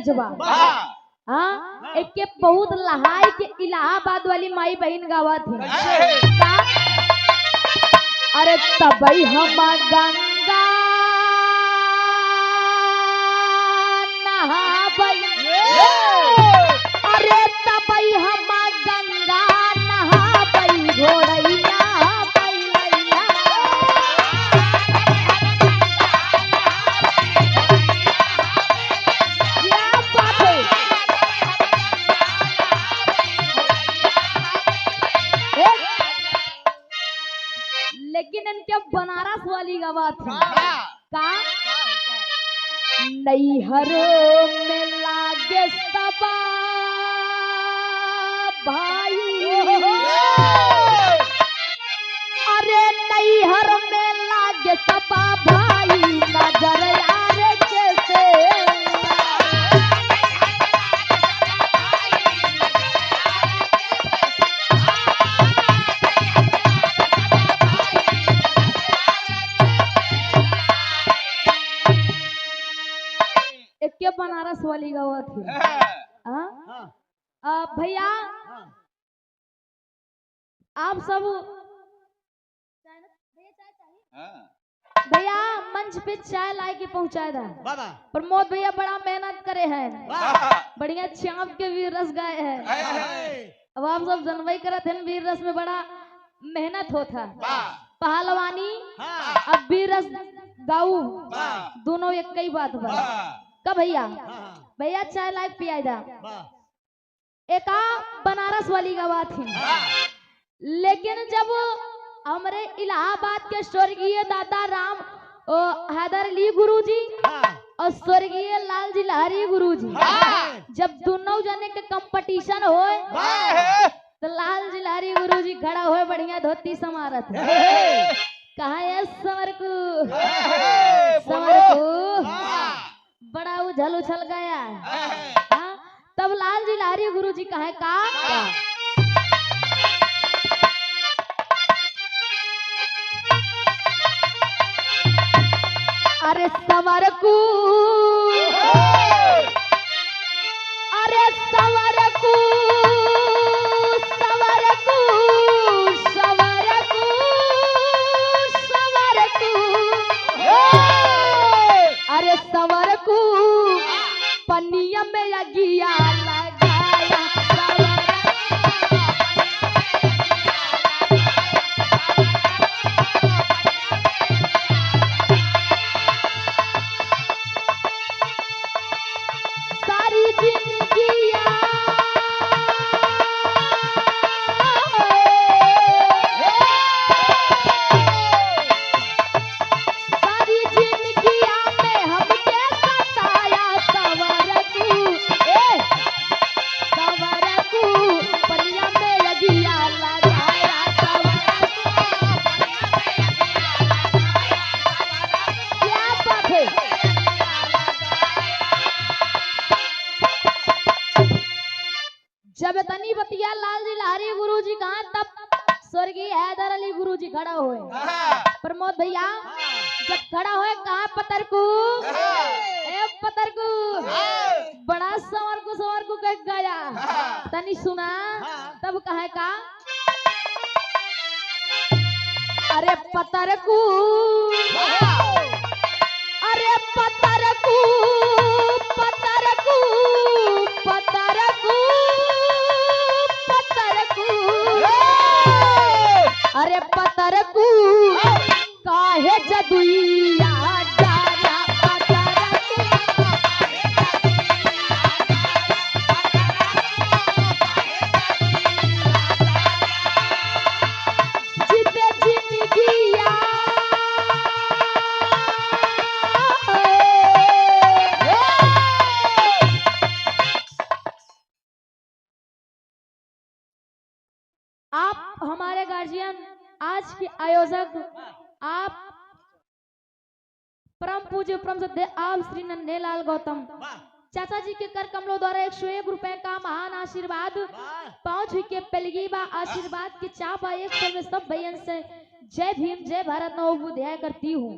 जज्बा। हाँ, एक के बहुत लहाई के इलाहाबाद वाली माई बहन गावा थी। अरे तबई हम गंगा नहाबई, अरे तबई हम गंगा नहाबई घोड़ैया बैलैया। क्या बात है। लेकिन इनके बनारस वाली गवा थी का नैहर में लागे सबा भाई, अरे नैहर में लागे सबा भाई नजर यार कैसे। एक बनारस वाली गवा थी। भैया आप सब भैया मंच पे चाय ला के पहुंचाए था। प्रमोद भैया बड़ा मेहनत करे हैं, बढ़िया चाप के वीर रस गाए हैं। अब आप सब जनवई करत हैं, वीर रस में बड़ा मेहनत होता। पहलवानी अब वीर रस गाऊ दोनों एक ही बात बा। कब भैया भैया चाय लाइव पिया था। एक बनारस वाली गवा थी। लेकिन जब हमारे इलाहाबाद के स्वर्गीय दादा राम हैदर अली गुरुजी और स्वर्गीय लालजी लहरी गुरुजी जब दोनों जने के कंपटीशन हो तो लालजी लहरी गुरुजी खड़ा हो बढ़िया धोती समारत कहा है समरकू बड़ा उछल उछल गया। तब लालजी लहरी गुरुजी कहे का अरे समरकू, अरे समरकू समरकू समरकू समरकू, अरे समरकू पनिया में अगिया लगाया। सारी जिंदगिया सारी जिंदगिया में हमके सताया सवरकू, सवरकू पनिया में अगिया लगाया सवरकू। क्या बात है। जब तनी बतिया लालजी लहरी गुरुजी कहा तब स्वर्गीय हैदर अली गुरुजी खड़ा हुए। प्रमोद भैया जब खड़ा हुए कहा पतरकू ए पतरकू बड़ा संवर को कह गया तनी सुना। तब कहे का अरे पतरकू, अरे पतरकू पतरकू पतरकू पतरकू, अरे पतरकू काहे जदुइया डारा पतरकू। जिते जिंदगिया आप हमारे गार्जियन आज के आयोजक आप परम पूज्य परम सद्य आप श्री नन्हेलाल गौतम चाचा जी के कर कमलों द्वारा 101 रुपए का महान आशीर्वाद 5 के पेलगी बा आशीर्वाद के चापा एक में सब भैयन से जय भीम जय भारत नव बुद्धिया करती हूँ।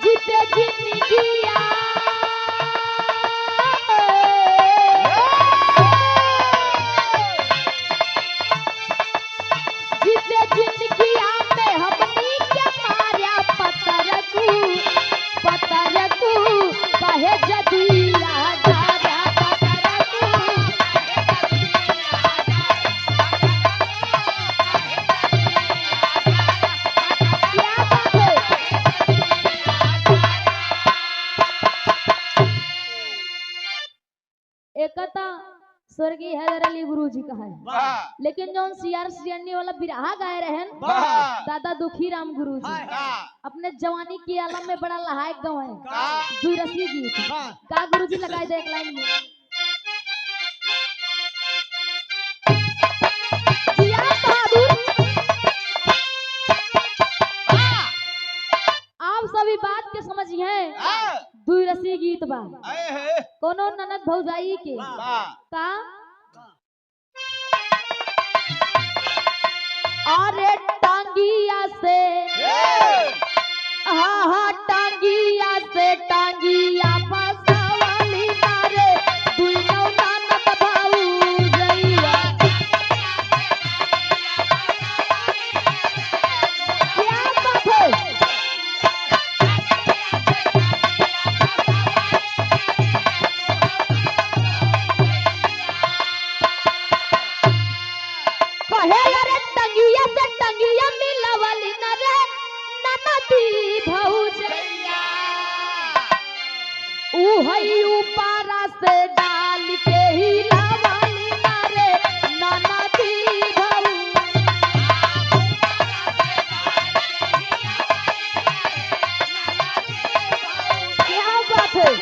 जीते जिंदगिया जीते जिंदगिया में हमनी के मारिया पत्थर तू कहे जदिया जारा पत्थर तू क्या बात है। एकता स्वर्गीय हैदर अली गुरुजी का है, लेकिन जो सीआर सियरनी वाला बिरहा गाए रहन दादा दुखी राम गुरुजी अपने जवानी की आलम में बड़ा लहायक गवाए दुरसी गीत का गुरुजी लगाए दे एक लाइन में। जिया बहादुर आप सभी बात के समझिए दुरसी गीत बा कोनो ननद भौजाई के का अरे टांगिया से हाँ टांगिया से टांगिया फसावली मारे दुई नौ ननद भौजैया क्या बात है। कहे अरे टंगिया से टंगिया मिलवली न रे ननदी भौजैया ऊ हई ऊपरा से डाल के हिलावली न रे ननदी क्या बात है।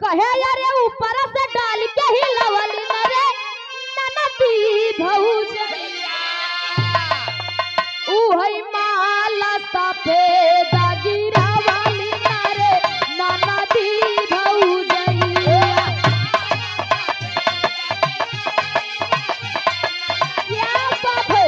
कहे यारे ऊपर से डाल के हिलावली न रे ननदी भौजैया ऊ हई माला सफेद गिरावली न रे ननदी भौजैया क्या बात है।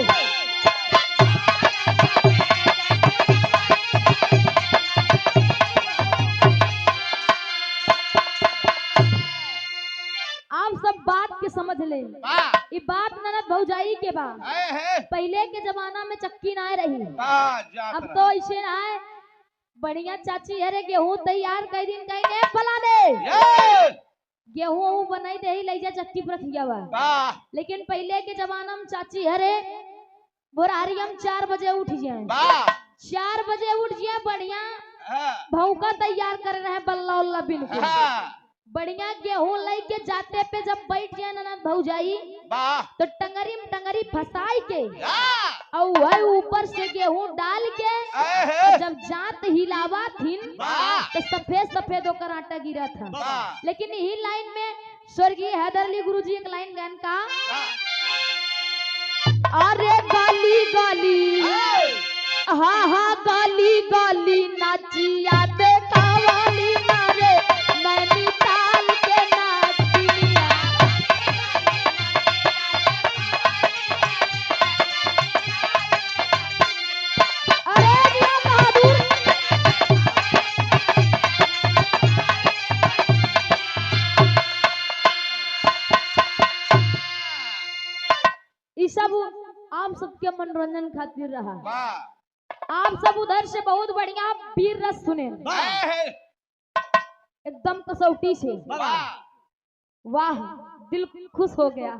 आप सब बात के समझ ले ये बात ननद भौजाई के बा पहले के जमाना में चक्की ना रही अब तो ऐसे आए बढ़िया चाची अरे गेहूं तैयार कई दिन कहीं फला दे गेहूं बनाई दे ही ले जा चक्की पर रखिया बा लेकिन पहले के जमाना में चाची अरे बोरारी हम 4 बजे उठ जाए 4 बजे उठ जाए बढ़िया भौका तैयार कर रहे बल्ला उल्ला बिन के बढ़िया गेहूं लेके जाते पे जब बैठ जाए ननद भौजाई तो टंगरी में टंगरी फसाई के और वही ऊपर से गेहूं डाल के जब जात हिलावा थीन तो सफेद सफेद होकर आटा गिरा था। लेकिन यही लाइन में स्वर्गीय हैदर अली गुरुजी एक लाइन गान का अरे गाली गाली हाँ गाली गाली नाचिया देखावाली मारे नैनीताल के नाचिया अरे जिया बहादुर ये सब आप सबके मनोरंजन खातिर रहा आप सब उधर से बहुत बढ़िया वीर रस सुने एकदम कसौटी से वाह दिल खुश हो गया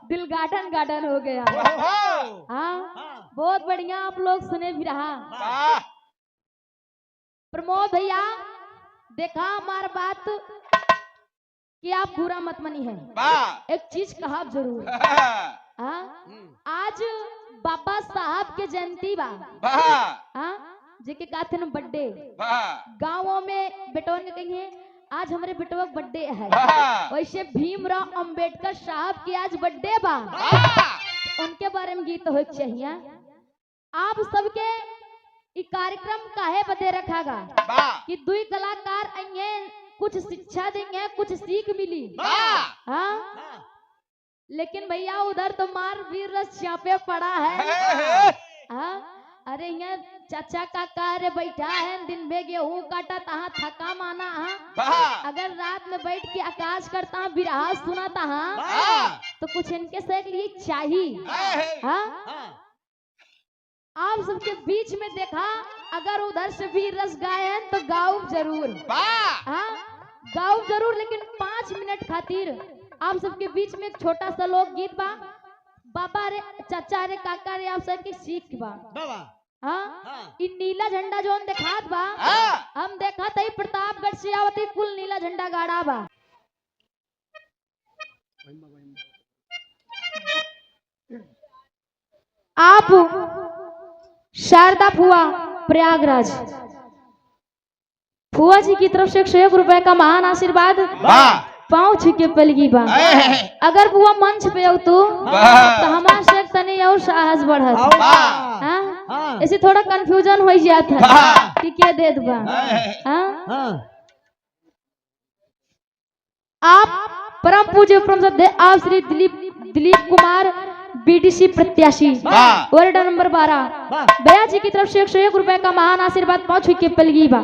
दिल गार्डन गार्डन हो गया हाँ बहुत बढ़िया आप लोग सुने भी रहा। प्रमोद भैया देखा हमार बात कि आप बुरा मत मनी है एक चीज कहा जरूर आज बाबा साहब के जयंती बा जेके कहते हैं बर्थडे गाँवों में बेटों ने कही है आज हमारे बेटवा बर्थडे है वैसे भीमराव अंबेडकर साहब की आज बर्थडे बा उनके बारे में गीत हो चाहिए। आप सबके कार्यक्रम काहे बदे रखागा कि दुई कलाकार आएंगे कुछ शिक्षा देंगे कुछ सीख मिली हाँ लेकिन भैया उधर तो मार वीर रस चापे पड़ा है। हाँ अरे यहाँ चाचा काका अरे बैठा है दिन में गेहूं काटा तहा थका माना हाँ अगर रात में बैठ के आकाश करता हाँ बिरहा सुनाता हाँ तो कुछ इनके से लिए चाहिए। हाँ आप सबके बीच में देखा अगर उधर से वीर रस गाए हैं तो गाओ जरूर। हाँ गाओ जरूर लेकिन 5 मिनट खातिर आप सबके बीच में एक छोटा सा लोक गीत बा। बाबा रे चाचा रे काका रे आप सबके सीख बा। हाँ इन नीला झंडा जो दिखात बा हम देखा था प्रतापगढ़ से आवती कुल नीला झंडा गाड़ा बा। आप शारदा फुआ प्रयागराज फुआ जी की तरफ से 101 रुपए का महान आशीर्वाद पाँव छुके पलगी बा। अगर बुआ मंच पे हो तो हमारे से तनी और साहस बढ़त। ऐसे थोड़ा कंफ्यूजन हो जाता कि क्या दे दबा। आप परम पूज्य परम श्रद्धेय आप श्री दिलीप कुमार बीडीसी प्रत्याशी वार्ड नंबर 12 भैया जी की तरफ से 101 रुपए का महान आशीर्वाद पाँव छुके पलगी बा।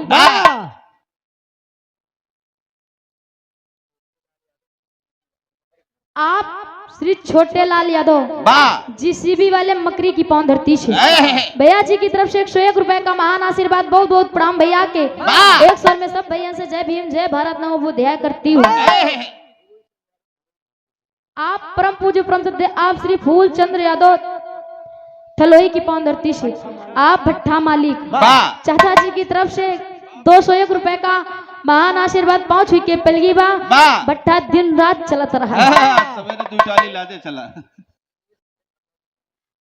आप श्री छोटे लाल यादव जीसीबी वाले मकरी की पाँव धरती से भैया जी की तरफ से 101 रुपए का महान आशीर्वाद बहुत बहुत प्रणाम भैया के। एक स्वर में सब भैया से जय भीम जय भारत नमो बुद्धाय करती हूँ। आप परम पूज्य परम श्रद्धेय आप श्री फूल चंद्र यादव थलोई की पाँव धरती से आप भट्ठा मालिक चाचा जी की तरफ से 201 रुपए का महान आशीर्वाद पाँव छुई के पलगी बा। भट्ठा दिन रात चलत रहा। चला।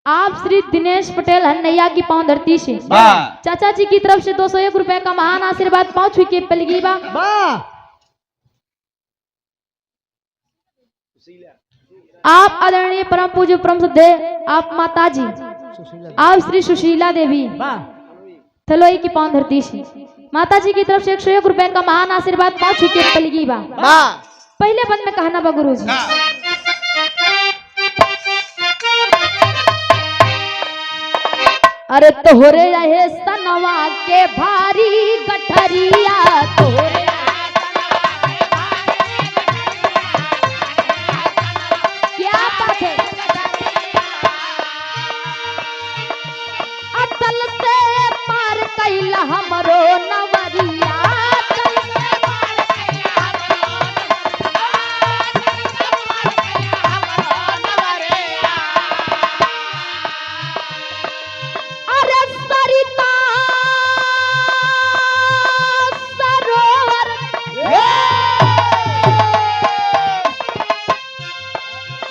आप श्री दिनेश पटेल हन्नैया की पाँव धरती से चाचा जी की तरफ से 201 रुपए का महान आशीर्वाद पाँव छुई के पलगी बा। आप आदरणीय परम पूज्य परम श्रद्धेय आप माता जी आप श्री सुशीला देवी थलोई की पाँव धरती से माता जी की तरफ से 101 रुपए का महान आशीर्वाद पाँव छुके पलगी बा। पहले बंद में कहना बा गुरु जी अरे तोहरे रहे सनवा के भारी गठरिया तोहरे क्या बात है अतल से पार कैला हमरो नवरिया अरे सरिता सरोवर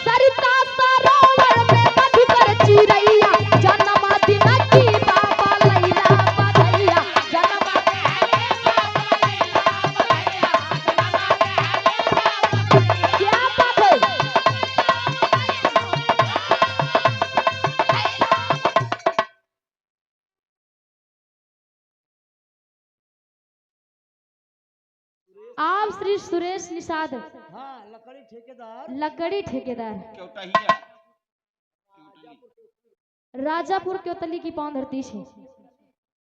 सरिता सरोवर में मधुकर चिरैया जन्म दिन की बाबा लैला बधैया जन्म क्या बात है आप श्री सुरेश निषाद लकड़ी ठेकेदार राजापुर क्योटली की पाँव धरती से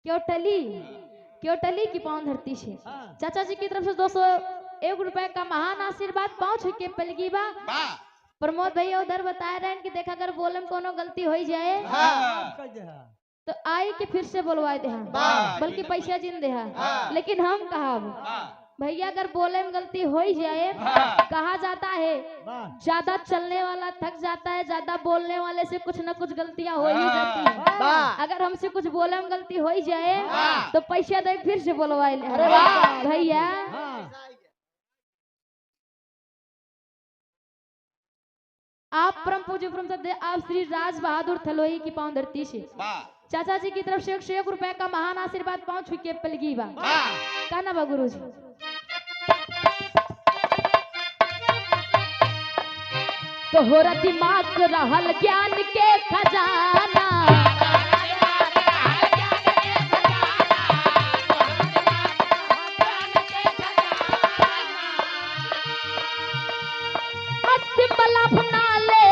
क्योटली की पाँव धरती से चाचा जी की तरफ से 201 रुपए का महान आशीर्वाद पाँव छुके पलगी बा। प्रमोद भैया उधर बता रहे हैं कि देखा अगर बोले में कोनो गलती हो जाए तो आई के फिर से बोलवाए दे बल्कि पैसा जिन दे लेकिन हम कहा भैया अगर बोले में गलती हो ही जाए कहा जाता है ज्यादा चलने वाला थक जाता है ज्यादा बोलने वाले से कुछ न कुछ गलतियां हो ही जाती है। अगर हमसे कुछ बोले में गलती हो ही जाए तो पैसा दे फिर से बोलवाए भैया। आप परम पूज्य परम श्रद्धेय आप श्री राज बहादुर थलोई की पाँव धरती से चाचा जी की तरफ से 101 रुपए का महान आशीर्वाद पाँव छुके पलगी बा। कहना बा गुरु जी तोहरा दिमाग रहल ज्ञान के खजाना सिंबल अपना ले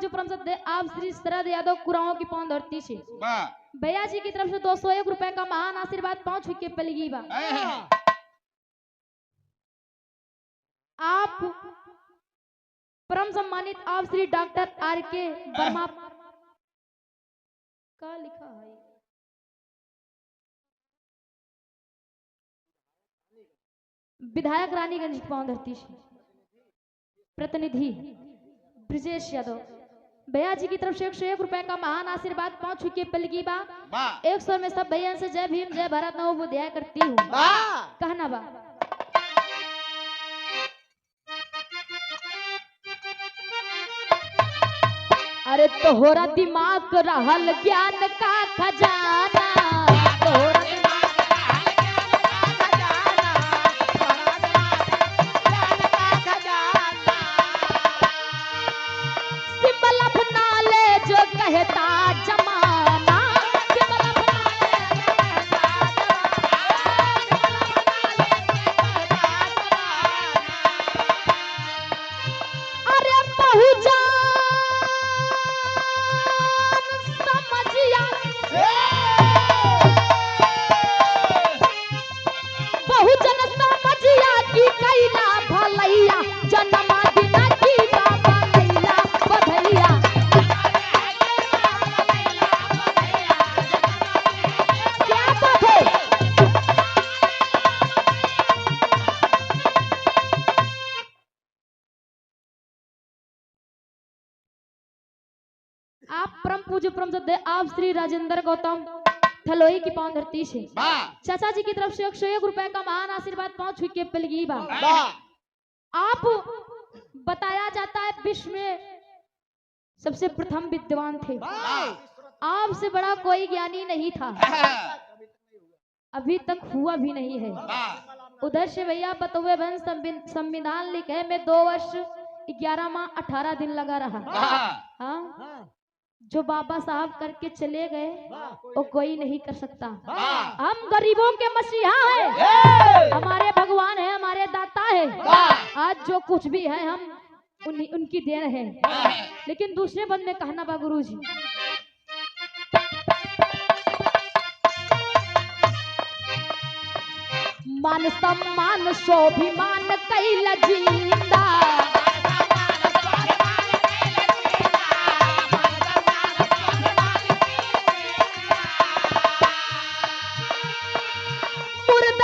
पूज्य परम सत्य आप श्री शरद यादव कुराओं की पावन धरती से भैया जी की तरफ से 201 रुपए का महान आशीर्वाद पहुंच चुके पलगी बा। आप परम सम्मानित आप श्री डॉक्टर आर के वर्मा का लिखा है विधायक रानीगंज पावन धरती से प्रतिनिधि ब्रिजेश यादव भैया जी की तरफ से 101 रुपए का महान आशीर्वाद पहुंच चुकी पलगी बा। 100 में सब भैया से जय भीम जय भारत नवो बुद्धिया करती हूँ कहना बा। अरे तोहरा दिमाग रहल ज्ञान का खजाना तोहरा कहता जमाना अरे बहुजान समझिया बहुजन समझिया की कैला भलैया जन्मा दिना की बाबा कैला बधैया। आप परम पूज्य परम सत्य आप श्री राजेंद्र गौतम थलोई की पावन धरती से चाचा जी की तरफ से 101 रुपए का महान आशीर्वाद पहुंच चुके पलगी बा। आप बताया जाता है विश्व में सबसे प्रथम विद्वान थे। आपसे बड़ा कोई ज्ञानी नहीं था, अभी तक हुआ भी नहीं है। उधर से भैया बतवे बन संविधान लिखे में 2 वर्ष 11 माह 18 दिन लगा रहा। हाँ जो बाबा साहब करके चले गए वो कोई नहीं कर सकता। हम गरीबों के मसीहा हैं, हमारे भगवान है, हमारे दाता है। आज जो कुछ भी है हम उनकी देन है। लेकिन दूसरे बंदे कहना बा गुरु जी मान सम्मान स्वाभिमान कैल जिंदा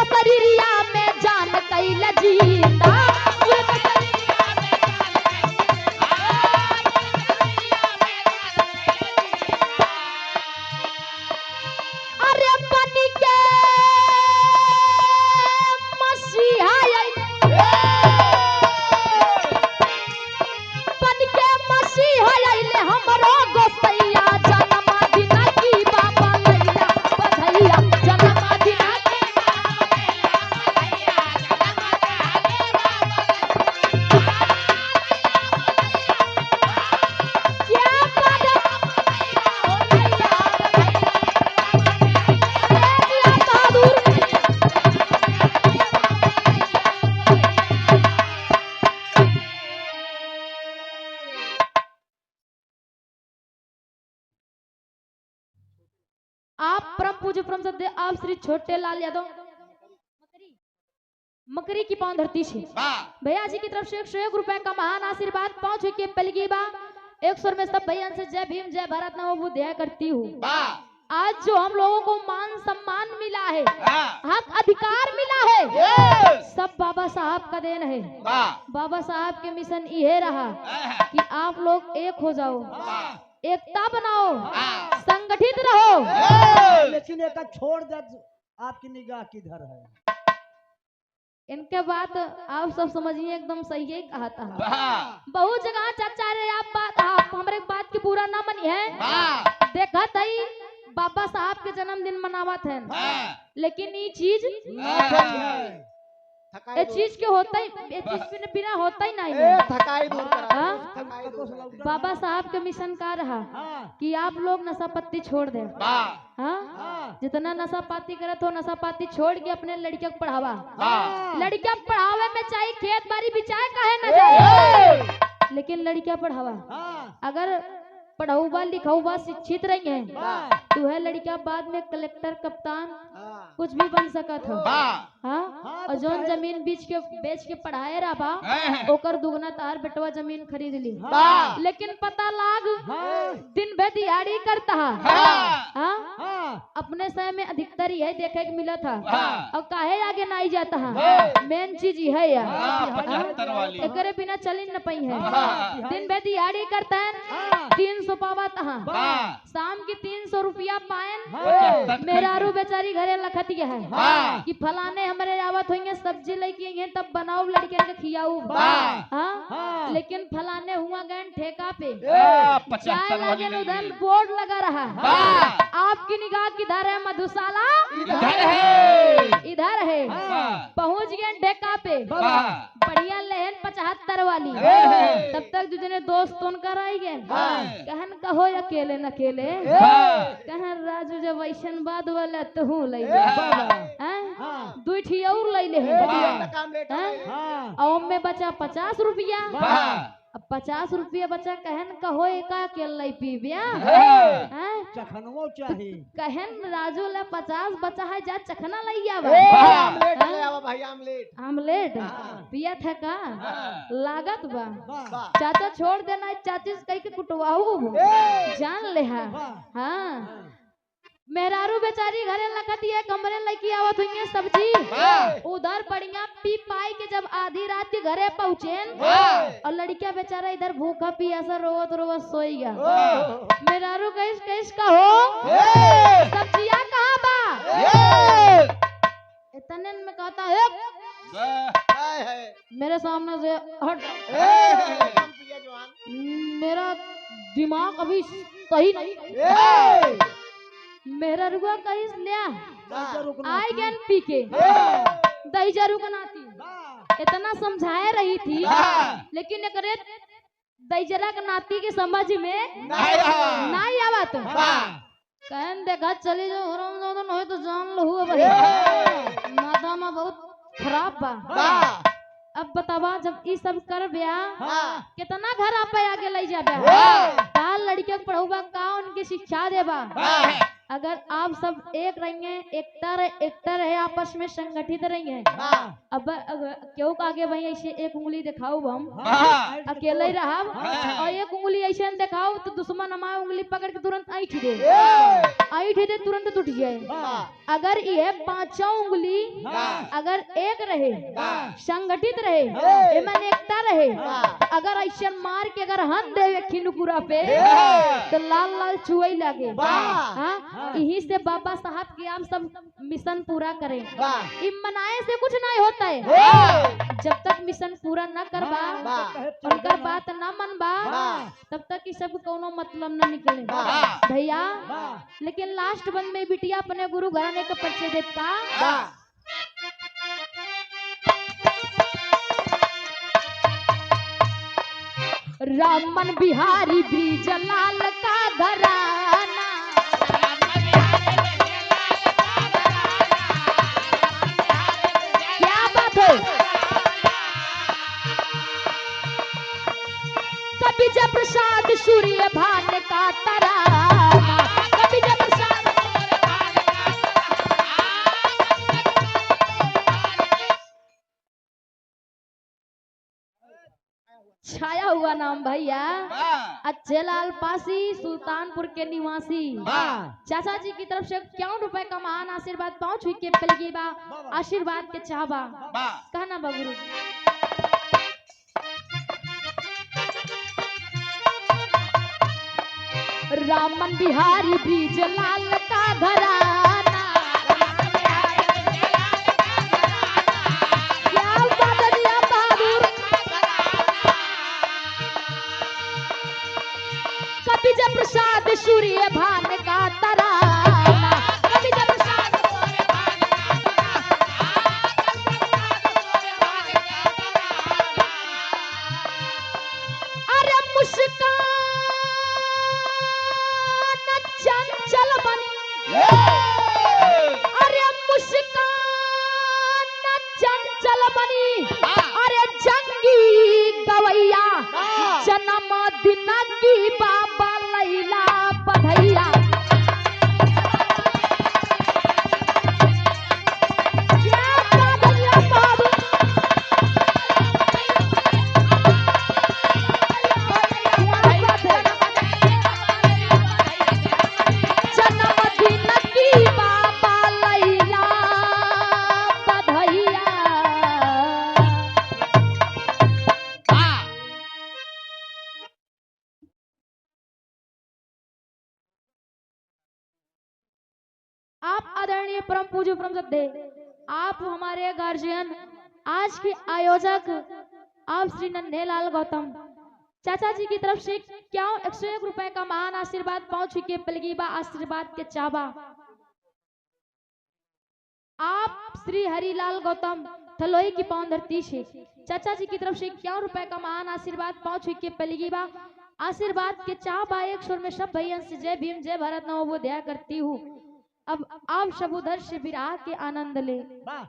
शरीरिया में जान कैल जिंदा अरे बन के मसीहा आइले हमरो गोसैया जन्मा दिना की बाबा लैला बधैया जन्मा दिना आप परम पूज्य परम सत्य आप श्री छोटे लाल यादव मकरी की पावन धरती से भैया जी की तरफ से 101 रुपए का महान आशीर्वाद पहुंच चुके पलगी बा। 100 में सब भैया से जय भीम जय भारत नवो बुद्धिया करती हूँ। आज जो हम लोगों को मान सम्मान मिला है, हक अधिकार मिला है, सब बाबा साहब का देन है। बाबा साहब के मिशन ये रहा कि आप लोग एक हो जाओ, एकता बनाओ, संगठित रहो। लेकिन एक छोड़ दे, आपकी निगाह किधर है? इनके बात आप सब समझिए एकदम सही है कहा था। बहुत जगह चाचा रे आप हमारे बात की पूरा ना मनी है। देखा थी बाबा साहब के जन्मदिन मनावत है, लेकिन ये चीज ये चीज के होता ही ये चीज बिना होता ही नहीं है। थकाई दूर करा। बाबा साहब के मिशन का रहा कि आप लोग नशा पत्ती छोड़ दे। हाँ जितना नशा पाती करे तो नशा पाती छोड़ के अपने लड़कियों को पढ़ावा। लड़कियों को पढ़ावे में चाहे खेत बाड़ी बिचाए काहे न जाए, लेकिन लड़कियां पढ़ावा हाँ अगर पढ़ाऊबा लिखाऊबा शिक्षित रही है वाह तो है लड़कियां बाद में कलेक्टर कप्तान हाँ कुछ भी बन सकत हो हाँ हाँ, और तो जोन चाहे- जमीन बेच के पढ़ाए रहा बा ओकर दुगना तार बेटवा जमीन खरीद ली हाँ। लेकिन पता लाग हाँ दिन भर दिहाड़ी करता हाँ हाँ अपने समय में अधिकतर यही देखे के मिला था हाँ। और काहे आगे ना ही जाता है हाँ। मेन चीज ये है यार हाँ, 75 वाली। एकरे बिना चल ही न पाई है हाँ। दिन भर दिहाड़ी करता है हाँ 300 पावा तहा हाँ। शाम की 300 रुपया पायन हाँ। मेरारू बेचारी घरे लखतिया है हाँ। कि फलाने हमारे आवत होंगे सब्जी लेके आइए तब बनाओ लड़के के खियाऊ हाँ। हाँ हाँ। लेकिन फलाने हुआ गए ठेका पे हाँ, चाय 75 वाली लगे ले उधर ली। बोर्ड लगा रहा है हाँ। आपकी निगाह किधर है मधुशाला इधर है। इधर है हाँ। पहुंच गए ठेका पे हाँ। बढ़िया लेहन 75 वाली हाँ। तब तक दूसरे दोस्त उनकर आई गए हाँ। कहन कहो अकेले न अकेले हाँ। कहन राजू जब ऐसन बात वाला तू ले हाँ। दू ठी और ले ले हाँ और में बचा 50 रुपया हाँ। अब 50 रुपया बचा कहन कहो एका अकेले पीबिया हाँ। चखनवो चाहिए कहन राजू ला 50 बचा है जा चखना लई आवा आमलेट ले आवा भाई आमलेट आमलेट हाँ। पिया था का हाँ। लागत बा वाह चाचा छोड़ देना चाची से कह के कुटवाऊ जान ले हा वाह। हाँ मेहरारू बेचारी घरे लखती है कमरे लेके आवत हुई सब्जी उधर बढ़िया पी पाई के जब आधी रात के घरे पहुंचे और लड़किया बेचारा इधर भूखा पियासा रोवत रोवत सोई गया मेहरारू कैस कैस कहो सब्जिया कहाँ बा इतने में कहता है मेरे सामने से हट मेरा दिमाग अभी सही नहीं मेरा रुआ कहीं लिया आई गन पी के दही जरू बनाती इतना समझाए रही थी लेकिन एकरे दही जरा के नाती के समझ में नहीं आवत कहन देखा चली जो हरम नहीं तो जान लो माथा में बहुत खराब बा अब बतावा जब ई सब कर ब्या कितना घर आप आगे ले जा ताल लड़के पढ़ौबा का उनकी शिक्षा देबा अगर आप सब एक रहेंगे एकता रहे आपस में संगठित रहेंगे अब क्यों आगे भाई ऐसे एक उंगली दिखाओ हम अकेले रहा और एक उंगली ऐसे दिखाओ तो दुश्मन हमारी उंगली पकड़ के तुरंत ऐठ दे तुरंत टूट जाए अगर ये पांचों उंगली अगर एक रहे संगठित रहे एमन एकता रहे अगर ऐसे मार के अगर हन दे खिनुकुरा पे तो लाल लाल चुई लगे यही से बाबा साहब के हम सब मिशन पूरा करें इ मनाए से कुछ नहीं होता है जब तक मिशन पूरा न करबा उनकर बात न मनबा तब तक कि सब कोनो मतलब न निकले भैया लेकिन लास्ट बंद में बिटिया अपने गुरु घराने का परिचय देता रामन बिहारी ब्रिज लाल का घराना क्या बात है कभी जब प्रसाद सूर्य भान का तराना कभी जब प्रसाद छाया हुआ नाम भैया अच्छे लाल पासी सुल्तानपुर के निवासी चाचा जी की तरफ से 51 रुपए का महान आशीर्वाद 5 हुई के पलगी बा आशीर्वाद के चाहबा कहना बा गुरु रामन बिहारी ब्रिज लाल का घराना क्या बात है दिया बहादुर कभी जब प्रसाद सूर्य भान का तराना कभी जब प्रसाद सूर्य भान का तराना अरे मुस्कान चंचल बनी अरे मुस्कान चंचल बनी अरे जंगी गवैया परम पूज्य परम श्रद्धे आप हमारे गार्जियन आज के आयोजक आप श्री नन्हेलाल गौतम चाचा जी की तरफ से क्या 101 रुपए का महान आशीर्वाद पहुंच चुके पलगीबा आशीर्वाद के चाबा आप श्री हरिलाल गौतम थलोई की पावन धरती से चाचा जी की तरफ से 51 रुपए का महान आशीर्वाद पहुंच चुके पलगीबा आशीर्वाद के चाबा एक सुर में सब भैया से जय भीम जय भारत नमो वो दया करती हूँ। अब आप सब उधर से विराह के आनंद ले। वाह